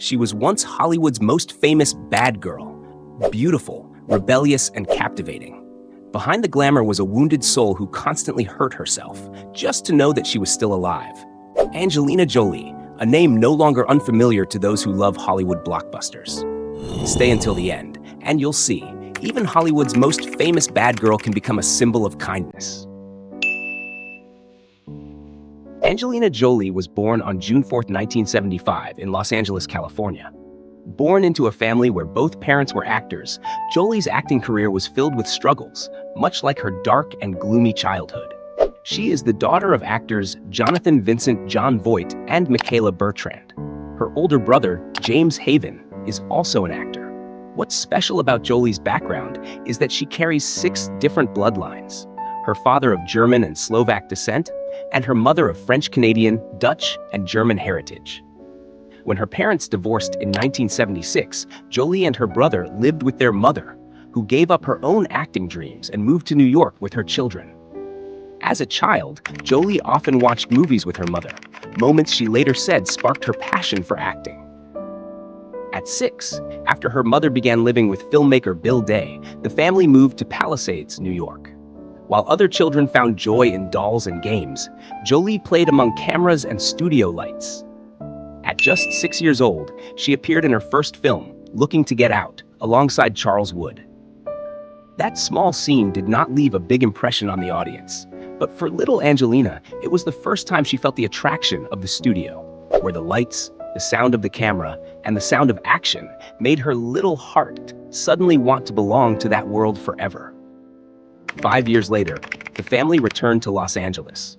She was once Hollywood's most famous bad girl, beautiful, rebellious, and captivating. Behind the glamour was a wounded soul who constantly hurt herself, just to know that she was still alive. Angelina Jolie, a name no longer unfamiliar to those who love Hollywood blockbusters. Stay until the end, and you'll see, even Hollywood's most famous bad girl can become a symbol of kindness. Angelina Jolie was born on June 4, 1975, in Los Angeles, California. Born into a family where both parents were actors, Jolie's acting career was filled with struggles, much like her dark and gloomy childhood. She is the daughter of actors Jonathan Vincent Jon Voight and Michaela Bertrand. Her older brother, James Haven, is also an actor. What's special about Jolie's background is that she carries 6 different bloodlines. Her father of German and Slovak descent, and her mother of French-Canadian, Dutch, and German heritage. When her parents divorced in 1976, Jolie and her brother lived with their mother, who gave up her own acting dreams and moved to New York with her children. As a child, Jolie often watched movies with her mother, moments she later said sparked her passion for acting. At 6, after her mother began living with filmmaker Bill Day, the family moved to Palisades, New York. While other children found joy in dolls and games, Jolie played among cameras and studio lights. At just 6 years old, she appeared in her first film, Looking to Get Out, alongside Charles Wood. That small scene did not leave a big impression on the audience, but for little Angelina, it was the first time she felt the attraction of the studio, where the lights, the sound of the camera, and the sound of action made her little heart suddenly want to belong to that world forever. 5 years later, the family returned to Los Angeles.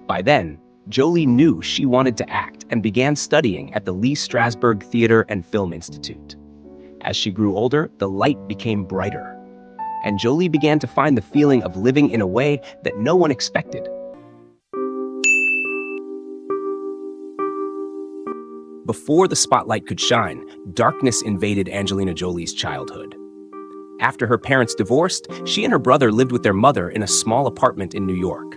By then, Jolie knew she wanted to act and began studying at the Lee Strasberg Theater and Film Institute. As she grew older, the light became brighter, and Jolie began to find the feeling of living in a way that no one expected. Before the spotlight could shine, darkness invaded Angelina Jolie's childhood. After her parents divorced, she and her brother lived with their mother in a small apartment in New York.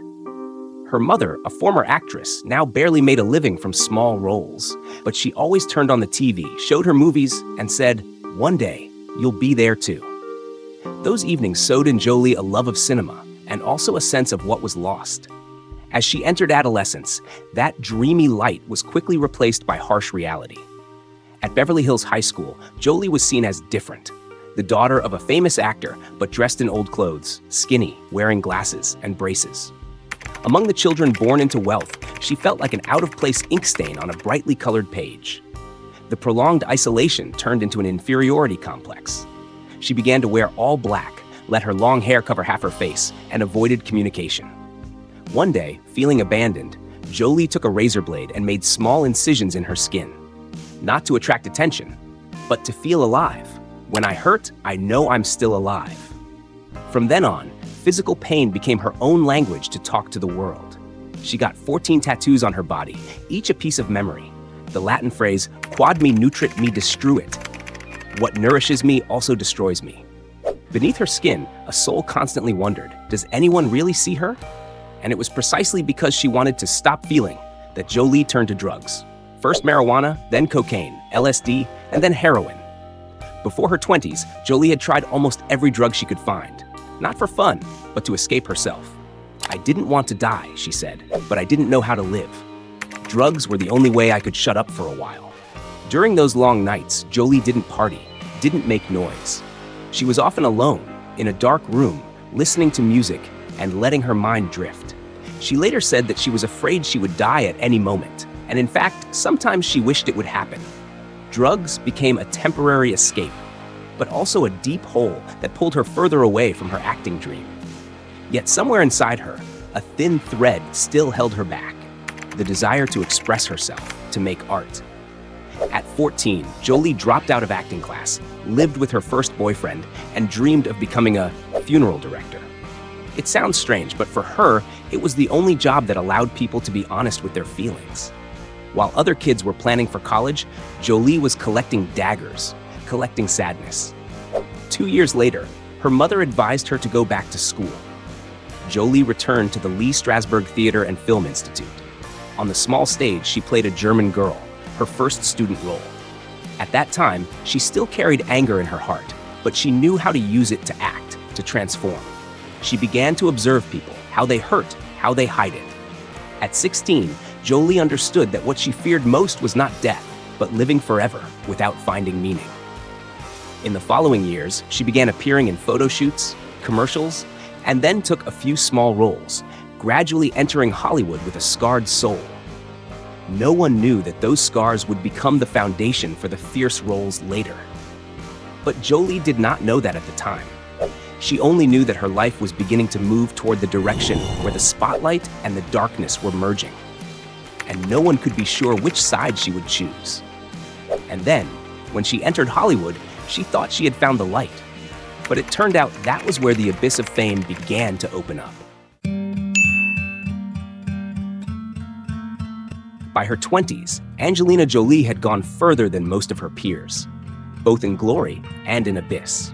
Her mother, a former actress, now barely made a living from small roles, but she always turned on the TV, showed her movies, and said, "One day, you'll be there too." Those evenings sowed in Jolie a love of cinema and also a sense of what was lost. As she entered adolescence, that dreamy light was quickly replaced by harsh reality. At Beverly Hills High School, Jolie was seen as different. The daughter of a famous actor, but dressed in old clothes, skinny, wearing glasses and braces. Among the children born into wealth, she felt like an out-of-place ink stain on a brightly colored page. The prolonged isolation turned into an inferiority complex. She began to wear all black, let her long hair cover half her face, and avoided communication. One day, feeling abandoned, Jolie took a razor blade and made small incisions in her skin. Not to attract attention, but to feel alive. "When I hurt, I know I'm still alive." From then on, physical pain became her own language to talk to the world. She got 14 tattoos on her body, each a piece of memory. The Latin phrase, quod me nutrit me destruit. What nourishes me also destroys me. Beneath her skin, a soul constantly wondered, does anyone really see her? And it was precisely because she wanted to stop feeling that Jolie turned to drugs. First marijuana, then cocaine, LSD, and then heroin. Before her 20s, Jolie had tried almost every drug she could find. Not for fun, but to escape herself. "I didn't want to die," she said, "but I didn't know how to live. Drugs were the only way I could shut up for a while." During those long nights, Jolie didn't party, didn't make noise. She was often alone, in a dark room, listening to music and letting her mind drift. She later said that she was afraid she would die at any moment, and in fact, sometimes she wished it would happen. Drugs became a temporary escape, but also a deep hole that pulled her further away from her acting dream. Yet somewhere inside her, a thin thread still held her back, the desire to express herself, to make art. At 14, Jolie dropped out of acting class, lived with her first boyfriend, and dreamed of becoming a funeral director. It sounds strange, but for her, it was the only job that allowed people to be honest with their feelings. While other kids were planning for college, Jolie was collecting daggers, collecting sadness. 2 years later, her mother advised her to go back to school. Jolie returned to the Lee Strasberg Theater and Film Institute. On the small stage, she played a German girl, her first student role. At that time, she still carried anger in her heart, but she knew how to use it to act, to transform. She began to observe people, how they hurt, how they hide it. At 16, Jolie understood that what she feared most was not death, but living forever without finding meaning. In the following years, she began appearing in photo shoots, commercials, and then took a few small roles, gradually entering Hollywood with a scarred soul. No one knew that those scars would become the foundation for the fierce roles later. But Jolie did not know that at the time. She only knew that her life was beginning to move toward the direction where the spotlight and the darkness were merging. And no one could be sure which side she would choose. And then, when she entered Hollywood, she thought she had found the light. But it turned out that was where the abyss of fame began to open up. By her 20s, Angelina Jolie had gone further than most of her peers, both in glory and in abyss.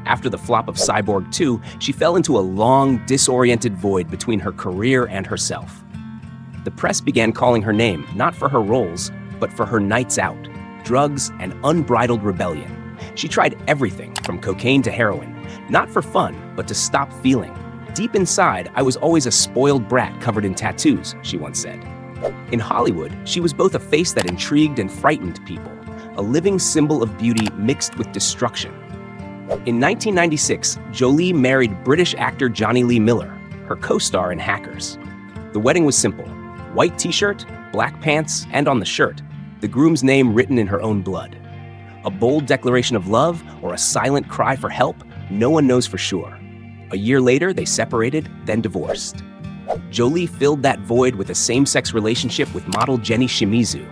After the flop of Cyborg 2, she fell into a long, disoriented void between her career and herself. The press began calling her name not for her roles, but for her nights out, drugs, and unbridled rebellion. She tried everything from cocaine to heroin, not for fun, but to stop feeling. Deep inside, I was always a spoiled brat covered in tattoos, she once said. In Hollywood, she was both a face that intrigued and frightened people, a living symbol of beauty mixed with destruction. In 1996, Jolie married British actor Johnny Lee Miller, her co-star in Hackers. The wedding was simple: white t-shirt, black pants, and on the shirt, the groom's name written in her own blood. A bold declaration of love or a silent cry for help, no one knows for sure. A year later, they separated, then divorced. Jolie filled that void with a same-sex relationship with model Jenny Shimizu.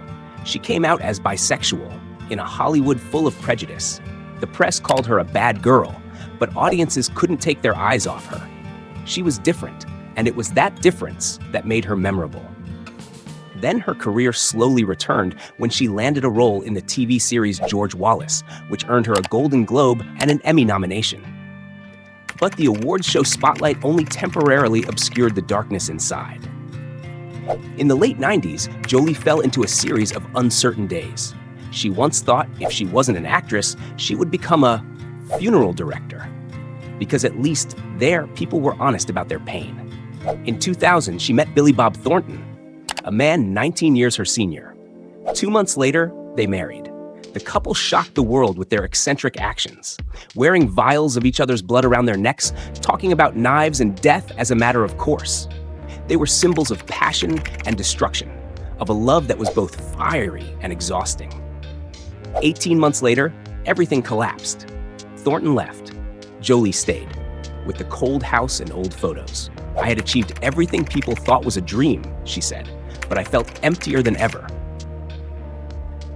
She came out as bisexual in a Hollywood full of prejudice. The press called her a bad girl, but audiences couldn't take their eyes off her. She was different, and it was that difference that made her memorable. Then her career slowly returned when she landed a role in the TV series George Wallace, which earned her a Golden Globe and an Emmy nomination. But the awards show spotlight only temporarily obscured the darkness inside. In the late 90s, Jolie fell into a series of uncertain days. She once thought if she wasn't an actress, she would become a funeral director. Because at least there, people were honest about their pain. In 2000, she met Billy Bob Thornton, a man 19 years her senior. 2 months later, they married. The couple shocked the world with their eccentric actions, wearing vials of each other's blood around their necks, talking about knives and death as a matter of course. They were symbols of passion and destruction, of a love that was both fiery and exhausting. 18 months later, everything collapsed. Thornton left. Jolie stayed, with the cold house and old photos. I had achieved everything people thought was a dream, she said, but I felt emptier than ever.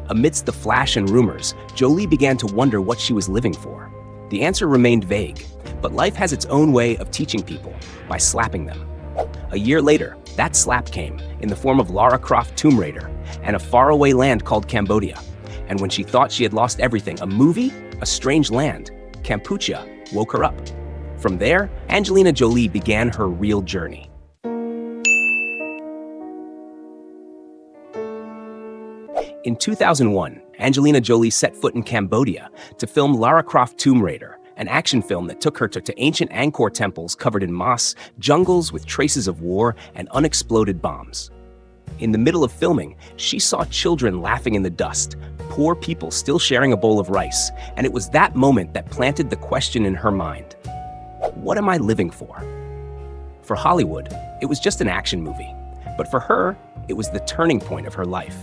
Amidst the flash and rumors, Jolie began to wonder what she was living for. The answer remained vague, but life has its own way of teaching people, by slapping them. A year later, that slap came in the form of Lara Croft Tomb Raider and a faraway land called Cambodia. And when she thought she had lost everything, a movie, A Strange Land, Kampuchea, woke her up. From there, Angelina Jolie began her real journey. In 2001, Angelina Jolie set foot in Cambodia to film Lara Croft Tomb Raider, an action film that took her to ancient Angkor temples covered in moss, jungles with traces of war, and unexploded bombs. In the middle of filming, she saw children laughing in the dust, poor people still sharing a bowl of rice, and it was that moment that planted the question in her mind: what am I living for? For Hollywood, it was just an action movie, but for her, it was the turning point of her life.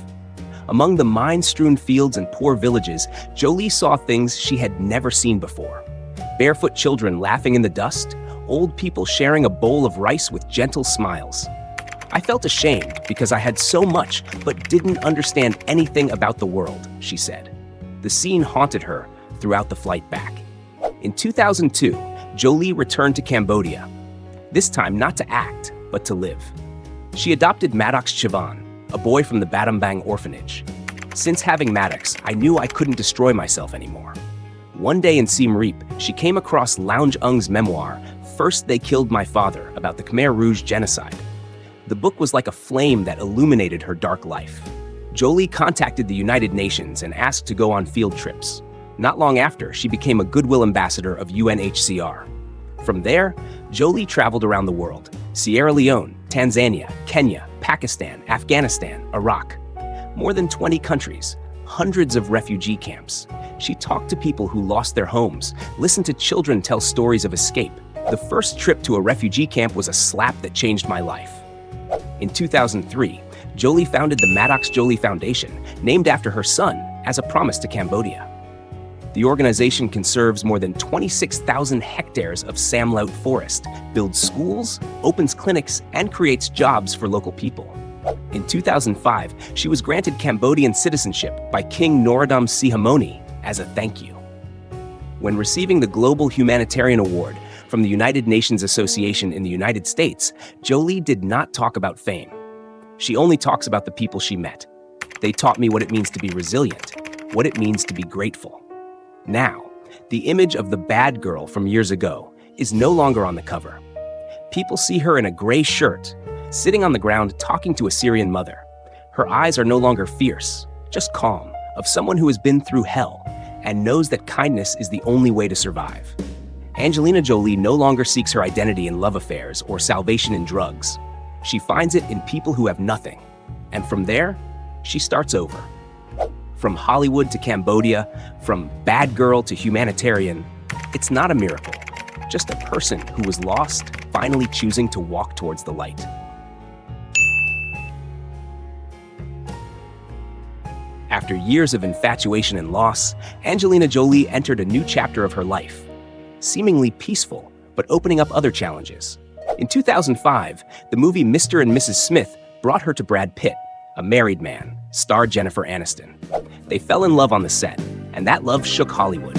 Among the mine-strewn fields and poor villages, Jolie saw things she had never seen before. Barefoot children laughing in the dust, old people sharing a bowl of rice with gentle smiles. I felt ashamed because I had so much but didn't understand anything about the world, she said. The scene haunted her throughout the flight back. In 2002, Jolie returned to Cambodia, this time not to act, but to live. She adopted Maddox Chavan, a boy from the Battambang orphanage. Since having Maddox, I knew I couldn't destroy myself anymore. One day in Siem Reap, she came across Lounge Ung's memoir, First They Killed My Father, about the Khmer Rouge genocide. The book was like a flame that illuminated her dark life. Jolie contacted the United Nations and asked to go on field trips. Not long after, she became a goodwill ambassador of UNHCR. From there, Jolie traveled around the world: Sierra Leone, Tanzania, Kenya, Pakistan, Afghanistan, Iraq. More than 20 countries, hundreds of refugee camps. She talked to people who lost their homes, listened to children tell stories of escape. The first trip to a refugee camp was a slap that changed my life. In 2003, Jolie founded the Maddox Jolie Foundation, named after her son, as a promise to Cambodia. The organization conserves more than 26,000 hectares of samlout forest, builds schools, opens clinics, and creates jobs for local people. In 2005, she was granted Cambodian citizenship by King Norodom Sihamoni as a thank you. When receiving the Global Humanitarian Award from the United Nations Association in the United States, Jolie did not talk about fame. She only talks about the people she met. They taught me what it means to be resilient, what it means to be grateful. Now, the image of the bad girl from years ago is no longer on the cover. People see her in a gray shirt, sitting on the ground talking to a Syrian mother. Her eyes are no longer fierce, just calm, of someone who has been through hell and knows that kindness is the only way to survive. Angelina Jolie no longer seeks her identity in love affairs or salvation in drugs. She finds it in people who have nothing. And from there, she starts over. From Hollywood to Cambodia, from bad girl to humanitarian, it's not a miracle, just a person who was lost, finally choosing to walk towards the light. After years of infatuation and loss, Angelina Jolie entered a new chapter of her life, seemingly peaceful, but opening up other challenges. In 2005, the movie Mr. and Mrs. Smith brought her to Brad Pitt, a married man, starred Jennifer Aniston. They fell in love on the set, and that love shook Hollywood.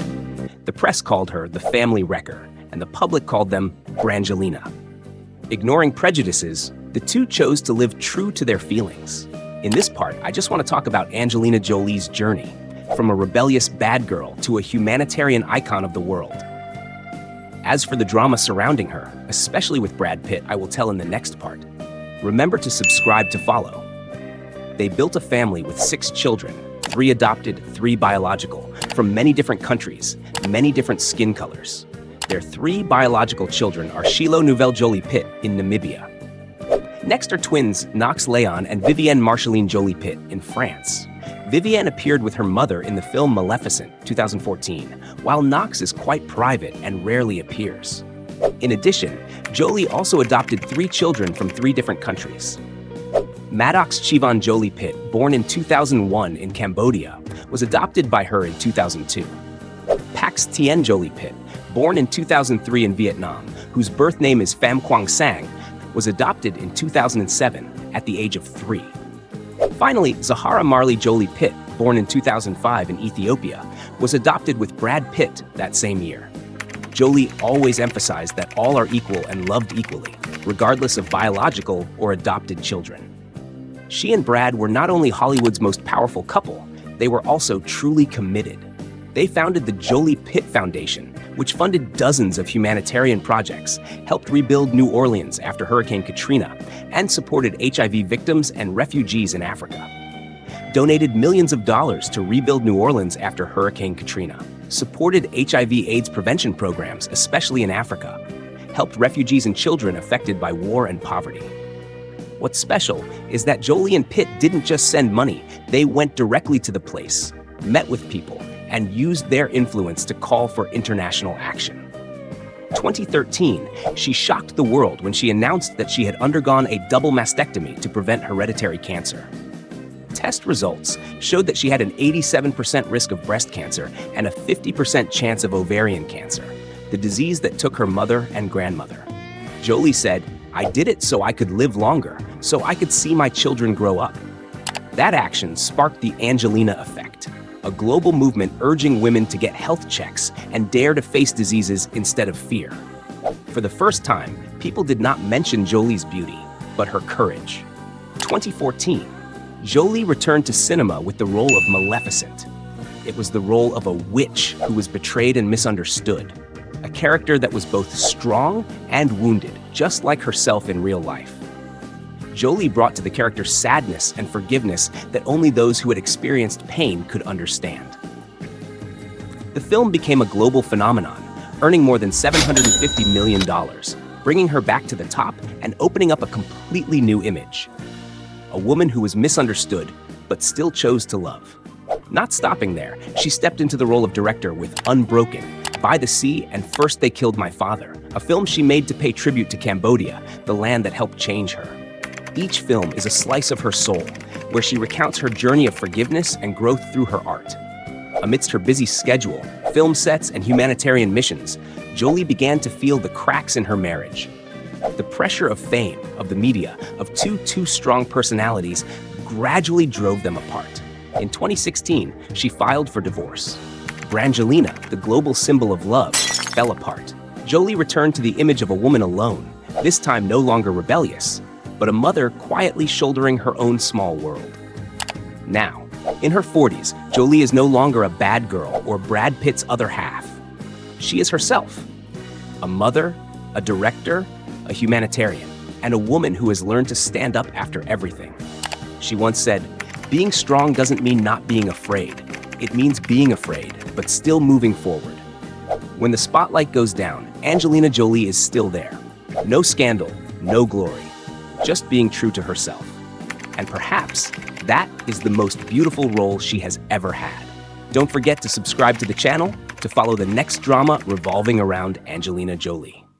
The press called her the family wrecker, and the public called them Brangelina. Ignoring prejudices, the two chose to live true to their feelings. In this part, I just want to talk about Angelina Jolie's journey, from a rebellious bad girl to a humanitarian icon of the world. As for the drama surrounding her, especially with Brad Pitt, I will tell in the next part. Remember to subscribe to follow. They built a family with 6 children, 3 adopted, 3 biological, from many different countries, many different skin colors. Their 3 biological children are Shiloh Nouvelle Jolie Pitt in Namibia. Next are twins Knox Leon and Vivienne Marceline Jolie Pitt in France. Vivienne appeared with her mother in the film Maleficent, 2014, while Knox is quite private and rarely appears. In addition, Jolie also adopted 3 children from 3 different countries. Maddox Chivon Jolie Pitt, born in 2001 in Cambodia, was adopted by her in 2002. Pax Tien Jolie Pitt, born in 2003 in Vietnam, whose birth name is Pham Quang Sang, was adopted in 2007 at the age of 3. Finally, Zahara Marley Jolie Pitt, born in 2005 in Ethiopia, was adopted with Brad Pitt that same year. Jolie always emphasized that all are equal and loved equally, regardless of biological or adopted children. She and Brad were not only Hollywood's most powerful couple, they were also truly committed. They founded the Jolie Pitt Foundation, which funded dozens of humanitarian projects, helped rebuild New Orleans after Hurricane Katrina, and supported HIV victims and refugees in Africa. Donated millions of dollars to rebuild New Orleans after Hurricane Katrina, supported HIV/AIDS prevention programs, especially in Africa, helped refugees and children affected by war and poverty. What's special is that Jolie and Pitt didn't just send money, they went directly to the place, met with people, and used their influence to call for international action. 2013, she shocked the world when she announced that she had undergone a double mastectomy to prevent hereditary cancer. Test results showed that she had an 87% risk of breast cancer and a 50% chance of ovarian cancer, the disease that took her mother and grandmother. Jolie said, "I did it so I could live longer, so I could see my children grow up." That action sparked the Angelina effect, a global movement urging women to get health checks and dare to face diseases instead of fear. For the first time, people did not mention Jolie's beauty, but her courage. 2014, Jolie returned to cinema with the role of Maleficent. It was the role of a witch who was betrayed and misunderstood, a character that was both strong and wounded, just like herself in real life. Jolie brought to the character sadness and forgiveness that only those who had experienced pain could understand. The film became a global phenomenon, earning more than $750 million, bringing her back to the top and opening up a completely new image. A woman who was misunderstood, but still chose to love. Not stopping there, she stepped into the role of director with Unbroken, By the Sea, and First They Killed My Father, a film she made to pay tribute to Cambodia, the land that helped change her. Each film is a slice of her soul, where she recounts her journey of forgiveness and growth through her art. Amidst her busy schedule, film sets, and humanitarian missions, Jolie began to feel the cracks in her marriage. The pressure of fame, of the media, of two strong personalities gradually drove them apart. In 2016, she filed for divorce. Brangelina, the global symbol of love, fell apart. Jolie returned to the image of a woman alone, this time no longer rebellious, but a mother quietly shouldering her own small world. Now, in her 40s, Jolie is no longer a bad girl or Brad Pitt's other half. She is herself. A mother, a director, a humanitarian, and a woman who has learned to stand up after everything. She once said, "Being strong doesn't mean not being afraid. It means being afraid, but still moving forward." When the spotlight goes down, Angelina Jolie is still there. No scandal, no glory, just being true to herself. And perhaps that is the most beautiful role she has ever had. Don't forget to subscribe to the channel to follow the next drama revolving around Angelina Jolie.